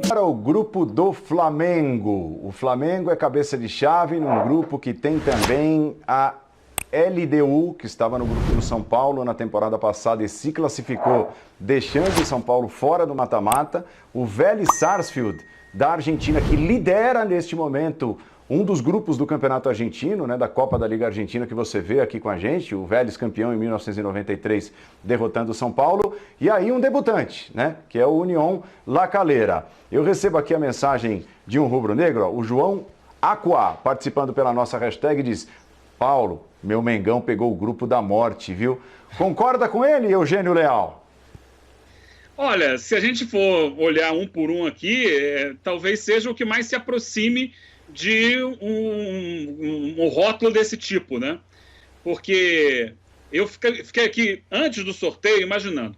Para o grupo do Flamengo. O Flamengo é cabeça de chave num grupo que tem também a LDU, que estava no grupo do São Paulo na temporada passada e se classificou, deixando o São Paulo fora do mata-mata. O Vélez Sarsfield, da Argentina, que lidera neste momento um dos grupos do Campeonato Argentino, né, da Copa da Liga Argentina, que você vê aqui com a gente, o Vélez campeão em 1993, derrotando o São Paulo, e aí um debutante, né, que é o União La Calera. Eu recebo aqui a mensagem de um rubro-negro, o João Aquá, participando pela nossa hashtag, diz: Paulo, meu Mengão pegou o grupo da morte, viu? Concorda com ele, Eugênio Leal? Olha, se a gente for olhar um por um aqui, talvez seja o que mais se aproxime de um rótulo desse tipo, né? Porque eu fiquei aqui, antes do sorteio, imaginando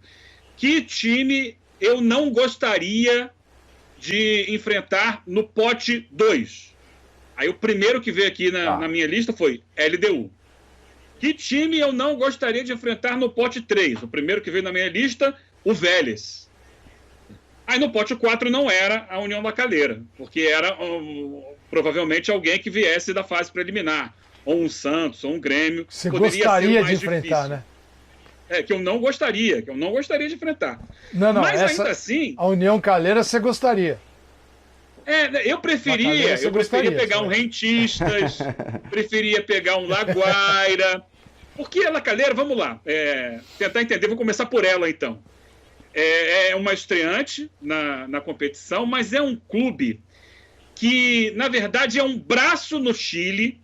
que time eu não gostaria de enfrentar no pote 2. Aí o primeiro que veio aqui na minha lista foi LDU. Que time eu não gostaria de enfrentar no pote 3? O primeiro que veio na minha lista, o Vélez. Aí no pote 4 não era a União La Calera, porque era provavelmente alguém que viesse da fase preliminar, ou um Santos, ou um Grêmio. Você gostaria de enfrentar, difícil, né? Que eu não gostaria de enfrentar. Não, mas ainda assim... A União Calera você gostaria. Eu preferia pegar um Rentistas, preferia pegar um Laguaira, porque a La Calera, vamos lá, tentar entender, vou começar por ela então. É uma estreante na competição, mas é um clube que, na verdade, é um braço no Chile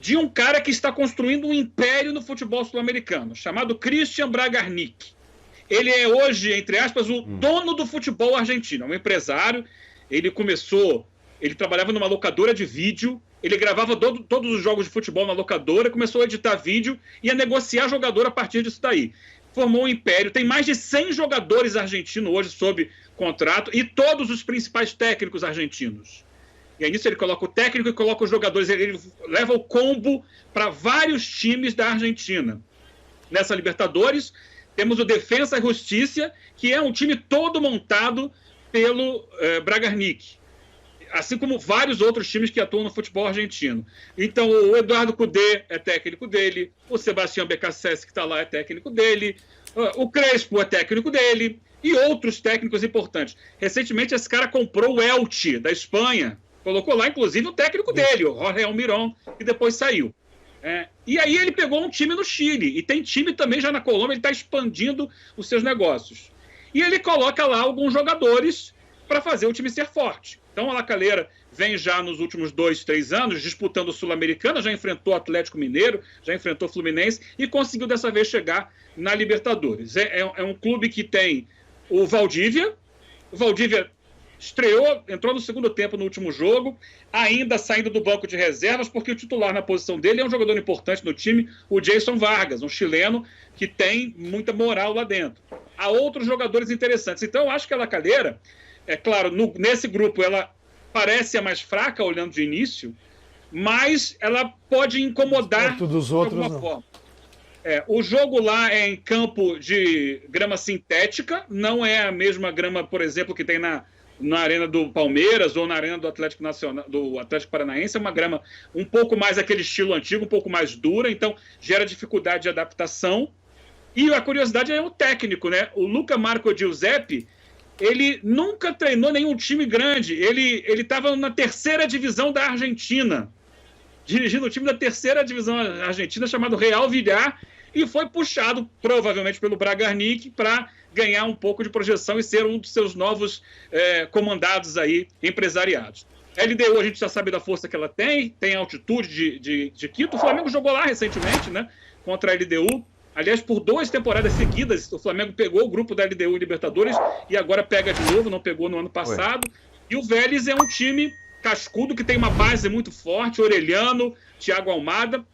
de um cara que está construindo um império no futebol sul-americano, chamado Christian Bragarnik. Ele é hoje, entre aspas, o dono do futebol argentino, é um empresário. Ele trabalhava numa locadora de vídeo, ele gravava todos os jogos de futebol na locadora, começou a editar vídeo e a negociar jogador a partir disso daí. Formou um império, tem mais de 100 jogadores argentinos hoje sob contrato e todos os principais técnicos argentinos. E aí nisso ele coloca o técnico e coloca os jogadores, ele leva o combo para vários times da Argentina. Nessa Libertadores, temos o Defensa e Justiça, que é um time todo montado pelo Bragarnik, assim como vários outros times que atuam no futebol argentino. Então, o Eduardo Cudê é técnico dele, o Sebastião Becassese, que está lá, é técnico dele, o Crespo é técnico dele, e outros técnicos importantes. Recentemente, esse cara comprou o Elche, da Espanha, colocou lá, inclusive, o técnico dele, o Jorge Almirón, que depois saiu. E aí ele pegou um time no Chile, e tem time também já na Colômbia, ele está expandindo os seus negócios. E ele coloca lá alguns jogadores para fazer o time ser forte. Então, a La Calera vem já nos últimos 2, 3 anos disputando o Sul-Americana, já enfrentou o Atlético Mineiro, já enfrentou o Fluminense e conseguiu dessa vez chegar na Libertadores. É um clube que tem o Valdívia. O Valdívia estreou, entrou no segundo tempo no último jogo, ainda saindo do banco de reservas, porque o titular na posição dele é um jogador importante no time, o Jason Vargas, um chileno que tem muita moral lá dentro. Há outros jogadores interessantes. Então, eu acho que a La Calera, claro, nesse grupo ela parece a mais fraca, olhando de início, mas ela pode incomodar dos de outros, alguma forma. O jogo lá é em campo de grama sintética, não é a mesma grama, por exemplo, que tem na Arena do Palmeiras ou na Arena do Atlético Nacional, do Atlético Paranaense. É uma grama um pouco mais aquele estilo antigo, um pouco mais dura, então gera dificuldade de adaptação. E a curiosidade é o técnico, né? O Luca Marco Giuseppe, ele nunca treinou nenhum time grande. Ele estava na terceira divisão da Argentina, dirigindo o time da terceira divisão argentina, chamado Real Villar, e foi puxado, provavelmente, pelo Bragarnik para ganhar um pouco de projeção e ser um dos seus novos comandados aí, empresariados. LDU, a gente já sabe da força que ela tem altitude de Quito. O Flamengo jogou lá recentemente, né, contra a LDU. Aliás, por 2 temporadas seguidas, o Flamengo pegou o grupo da LDU em Libertadores e agora pega de novo, não pegou no ano passado. E o Vélez é um time cascudo, que tem uma base muito forte, Orelhano, Thiago Almada,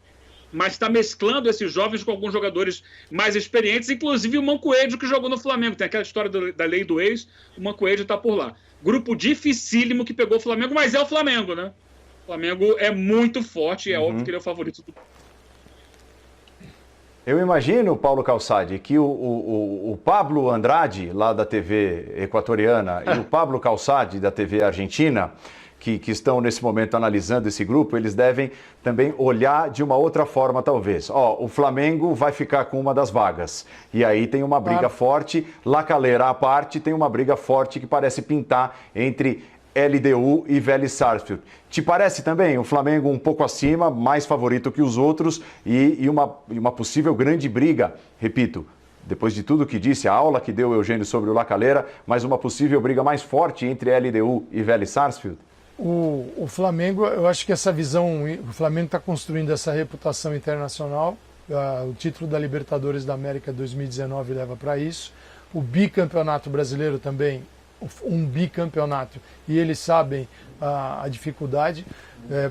mas está mesclando esses jovens com alguns jogadores mais experientes, inclusive o Mancoejo, que jogou no Flamengo. Tem aquela história da lei do ex, o Mancoejo está por lá. Grupo dificílimo que pegou o Flamengo, mas é o Flamengo, né? O Flamengo é muito forte e é óbvio que ele é o favorito do... Eu imagino, Paulo Calçade, que o Pablo Andrade, lá da TV equatoriana, e o Pablo Calçade, da TV argentina, que estão nesse momento analisando esse grupo, eles devem também olhar de uma outra forma, talvez. O Flamengo vai ficar com uma das vagas. E aí tem uma briga forte, La Calera à parte, tem uma briga forte que parece pintar entre LDU e Vélez Sarsfield. Te parece também o Flamengo um pouco acima, mais favorito que os outros e uma possível grande briga, repito, depois de tudo que disse, a aula que deu o Eugênio sobre o La Calera, mas uma possível briga mais forte entre LDU e Vélez Sarsfield? O Flamengo, eu acho que essa visão, o Flamengo está construindo essa reputação internacional, o título da Libertadores da América 2019 leva para isso, o bicampeonato brasileiro também, um bicampeonato, e eles sabem a dificuldade.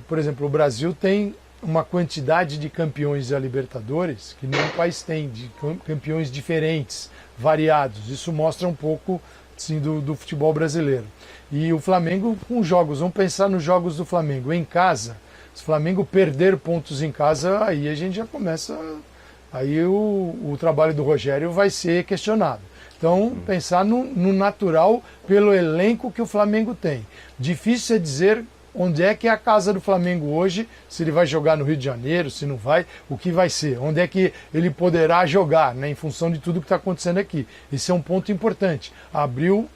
Por exemplo, o Brasil tem uma quantidade de campeões da Libertadores que nenhum país tem, de campeões diferentes, variados. Isso mostra um pouco sim, do futebol brasileiro. E o Flamengo com jogos, vamos pensar nos jogos do Flamengo em casa. Se o Flamengo perder pontos em casa, aí a gente já começa, aí o trabalho do Rogério vai ser questionado. Então, pensar no natural pelo elenco que o Flamengo tem. Difícil é dizer onde é que é a casa do Flamengo hoje, se ele vai jogar no Rio de Janeiro, se não vai, o que vai ser, onde é que ele poderá jogar, né, em função de tudo que está acontecendo aqui. Esse é um ponto importante. Abril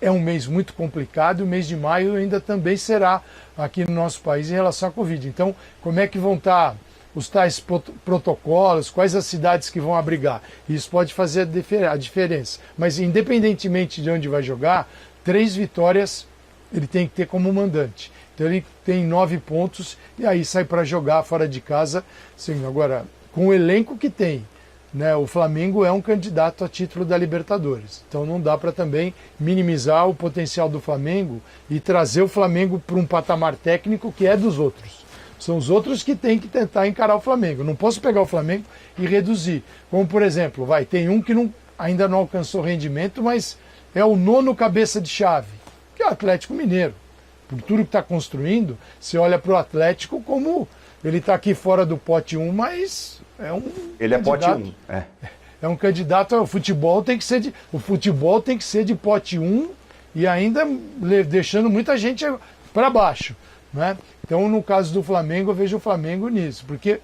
é um mês muito complicado e o mês de maio ainda também será aqui no nosso país em relação à Covid. Então, como é que vão estar os tais protocolos, quais as cidades que vão abrigar? Isso pode fazer a diferença. Mas, independentemente de onde vai jogar, 3 vitórias ele tem que ter como mandante. Então, ele tem 9 pontos e aí sai para jogar fora de casa. Sim, agora, com o elenco que tem, né, o Flamengo é um candidato a título da Libertadores. Então, não dá para também minimizar o potencial do Flamengo e trazer o Flamengo para um patamar técnico que é dos outros. São os outros que têm que tentar encarar o Flamengo. Não posso pegar o Flamengo e reduzir. Como, por exemplo, tem um que ainda não alcançou rendimento, mas é o 9º cabeça de chave, que é o Atlético Mineiro. Por tudo que está construindo, você olha para o Atlético como ele está aqui fora do pote 1, mas é um Ele candidato, é pote 1. É um candidato ao futebol, tem que ser de pote 1 e ainda deixando muita gente para baixo. Né? Então, no caso do Flamengo, eu vejo o Flamengo nisso, porque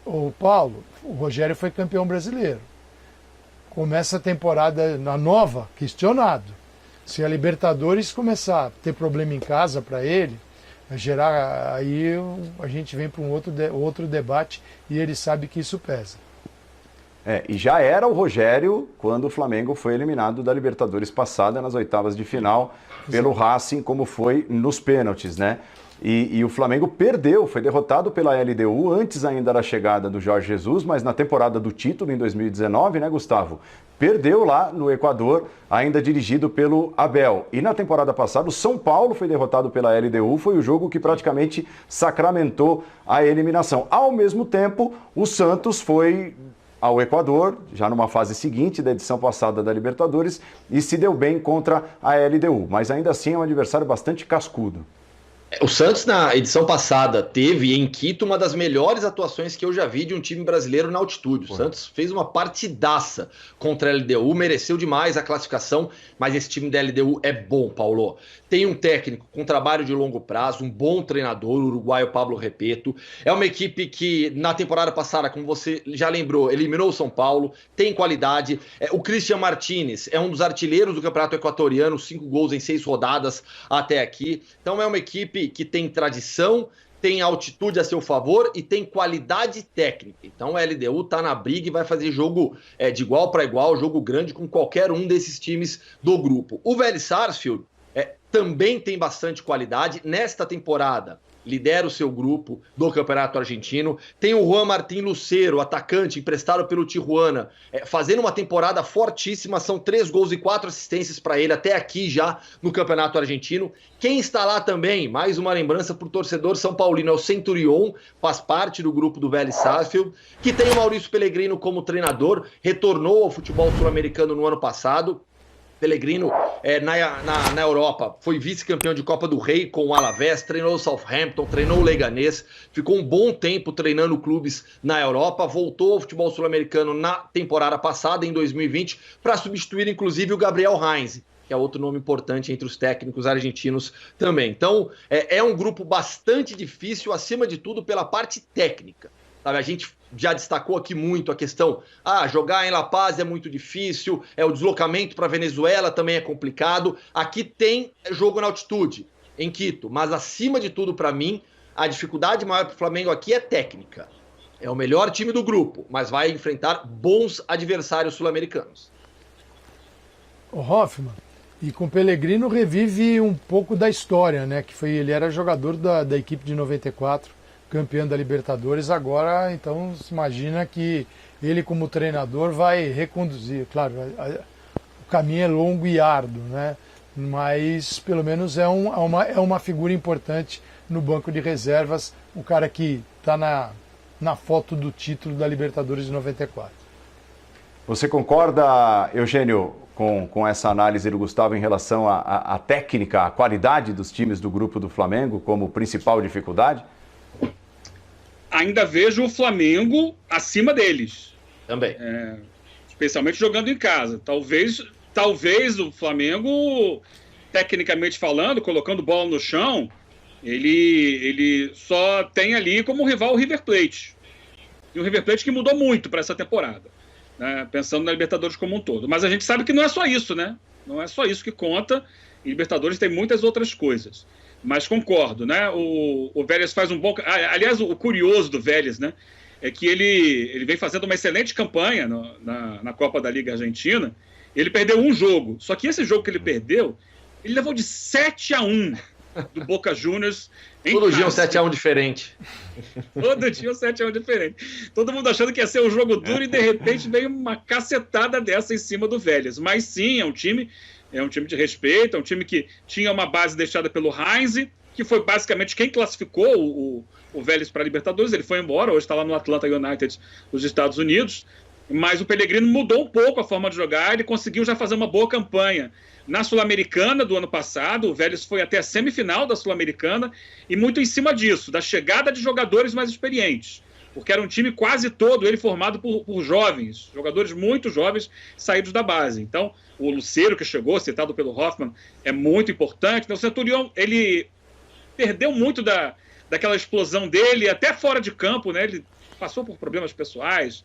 o Rogério foi campeão brasileiro. Começa a temporada na nova, questionado. Se a Libertadores começar a ter problema em casa para ele, aí a gente vem para um outro debate e ele sabe que isso pesa. E já era o Rogério quando o Flamengo foi eliminado da Libertadores passada nas oitavas de final pelo Racing, como foi nos pênaltis, né? E o Flamengo perdeu, foi derrotado pela LDU antes ainda da chegada do Jorge Jesus, mas na temporada do título em 2019, né, Gustavo? Perdeu lá no Equador, ainda dirigido pelo Abel. E na temporada passada, o São Paulo foi derrotado pela LDU, foi o jogo que praticamente sacramentou a eliminação. Ao mesmo tempo, o Santos foi ao Equador, já numa fase seguinte da edição passada da Libertadores, e se deu bem contra a LDU. Mas ainda assim é um adversário bastante cascudo. O Santos, na edição passada, teve em Quito uma das melhores atuações que eu já vi de um time brasileiro na altitude. O Santos fez uma partidaça contra a LDU, mereceu demais a classificação, mas esse time da LDU é bom, Paulo. Tem um técnico com trabalho de longo prazo, um bom treinador, o uruguaio Pablo Repeto. É uma equipe que, na temporada passada, como você já lembrou, eliminou o São Paulo, tem qualidade. O Christian Martínez é um dos artilheiros do Campeonato Equatoriano, 5 gols em 6 rodadas até aqui. Então é uma equipe que tem tradição, tem altitude a seu favor e tem qualidade técnica. Então a LDU está na briga e vai fazer jogo de igual para igual, jogo grande com qualquer um desses times do grupo. O Vélez Sarsfield também tem bastante qualidade. Nesta temporada, lidera o seu grupo do Campeonato Argentino. Tem o Juan Martín Lucero, atacante, emprestado pelo Tijuana, fazendo uma temporada fortíssima. São 3 gols e 4 assistências para ele até aqui já no Campeonato Argentino. Quem está lá também, mais uma lembrança para o torcedor São Paulino, é o Centurion, faz parte do grupo do Vélez Sarsfield, que tem o Maurício Pellegrino como treinador, retornou ao futebol sul-americano no ano passado. Pellegrino na Europa, foi vice-campeão de Copa do Rei com o Alavés, treinou o Southampton, treinou o Leganés, ficou um bom tempo treinando clubes na Europa, voltou ao futebol sul-americano na temporada passada, em 2020, para substituir inclusive o Gabriel Heinze, que é outro nome importante entre os técnicos argentinos também. Então, é um grupo bastante difícil, acima de tudo, pela parte técnica. Sabe, a gente já destacou aqui muito a questão, jogar em La Paz é muito difícil, o deslocamento para Venezuela também é complicado. Aqui tem jogo na altitude, em Quito, mas acima de tudo, para mim, a dificuldade maior para o Flamengo aqui é técnica. É o melhor time do grupo, mas vai enfrentar bons adversários sul-americanos. O Hoffman, e com o Pellegrino revive um pouco da história, né? Que ele era jogador da equipe de 94, campeão da Libertadores. Agora, então, se imagina que ele, como treinador, vai reconduzir. Claro, o caminho é longo e árduo, né? Mas, pelo menos, é uma figura importante no banco de reservas, um cara que está na foto do título da Libertadores de 94. Você concorda, Eugênio, com essa análise do Gustavo em relação à técnica, à qualidade dos times do grupo do Flamengo como principal dificuldade? Ainda vejo o Flamengo acima deles. Também. Especialmente jogando em casa. Talvez o Flamengo, tecnicamente falando, colocando bola no chão, ele só tem ali como rival o River Plate. E o River Plate que mudou muito para essa temporada, né? Pensando na Libertadores como um todo. Mas a gente sabe que não é só isso, né? Não é só isso que conta. E Libertadores tem muitas outras coisas. Mas concordo, né? O Vélez faz um bom... Aliás, o curioso do Vélez, né? É que ele vem fazendo uma excelente campanha na Copa da Liga Argentina. Ele perdeu um jogo. Só que esse jogo que ele perdeu, ele levou de 7-1 do Boca Juniors. Todo dia um 7-1 diferente. Todo dia um 7-1 diferente. Todo mundo achando que ia ser um jogo duro e de repente veio uma cacetada dessa em cima do Vélez. Mas sim, é um time de respeito, é um time que tinha uma base deixada pelo Heinze, que foi basicamente quem classificou o Vélez para a Libertadores. Ele foi embora, hoje está lá no Atlanta United dos Estados Unidos. Mas o Pellegrino mudou um pouco a forma de jogar, ele conseguiu já fazer uma boa campanha na Sul-Americana do ano passado. O Vélez foi até a semifinal da Sul-Americana, e muito em cima disso, da chegada de jogadores mais experientes, porque era um time quase todo ele formado por jovens, jogadores muito jovens saídos da base. Então, o Lucero, que chegou, citado pelo Hoffman, é muito importante. Então, o Centurion, ele perdeu muito daquela explosão dele, até fora de campo, né? Ele passou por problemas pessoais,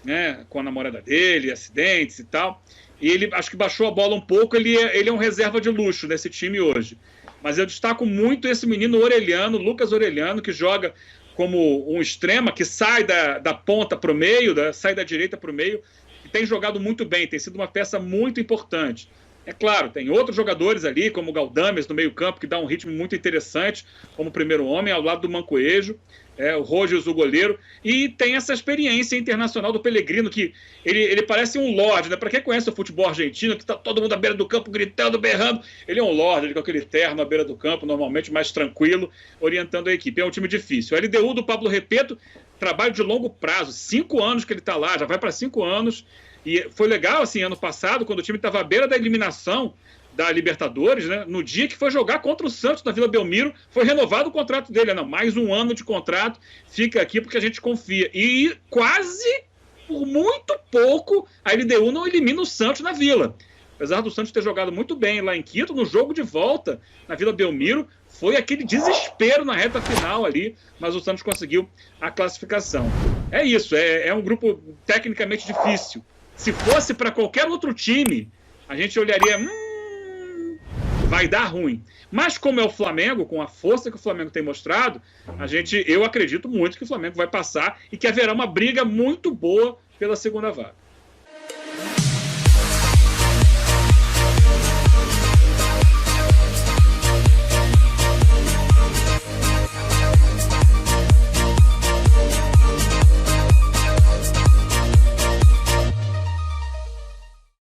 né, com a namorada dele, acidentes e tal, e ele acho que baixou a bola um pouco. Ele é um reserva de luxo nesse time hoje, mas eu destaco muito esse menino Orelhano, Lucas Orelhano, que joga como um extrema, que sai da ponta para o meio, sai da direita para o meio, e tem jogado muito bem, tem sido uma peça muito importante. É claro, tem outros jogadores ali, como o Galdames no meio campo, que dá um ritmo muito interessante, como primeiro homem, ao lado do Mancoejo, o Rogers, o goleiro, e tem essa experiência internacional do Pellegrino, que ele parece um lorde, né? Para quem conhece o futebol argentino, que tá todo mundo à beira do campo gritando, berrando, ele é um lorde, ele com aquele terno à beira do campo, normalmente mais tranquilo, orientando a equipe. É um time difícil. O LDU do Pablo Repeto, trabalho de longo prazo, 5 anos que ele tá lá, já vai para 5 anos, e foi legal, assim, ano passado, quando o time estava à beira da eliminação da Libertadores, né? No dia que foi jogar contra o Santos na Vila Belmiro, foi renovado o contrato dele. Não, mais 1 ano de contrato, fica aqui porque a gente confia. E quase, por muito pouco, a LDU não elimina o Santos na Vila. Apesar do Santos ter jogado muito bem lá em Quito, no jogo de volta na Vila Belmiro, foi aquele desespero na reta final ali, mas o Santos conseguiu a classificação. É isso, é um grupo tecnicamente difícil. Se fosse para qualquer outro time, a gente olharia... vai dar ruim. Mas como é o Flamengo, com a força que o Flamengo tem mostrado, eu acredito muito que o Flamengo vai passar e que haverá uma briga muito boa pela segunda vaga.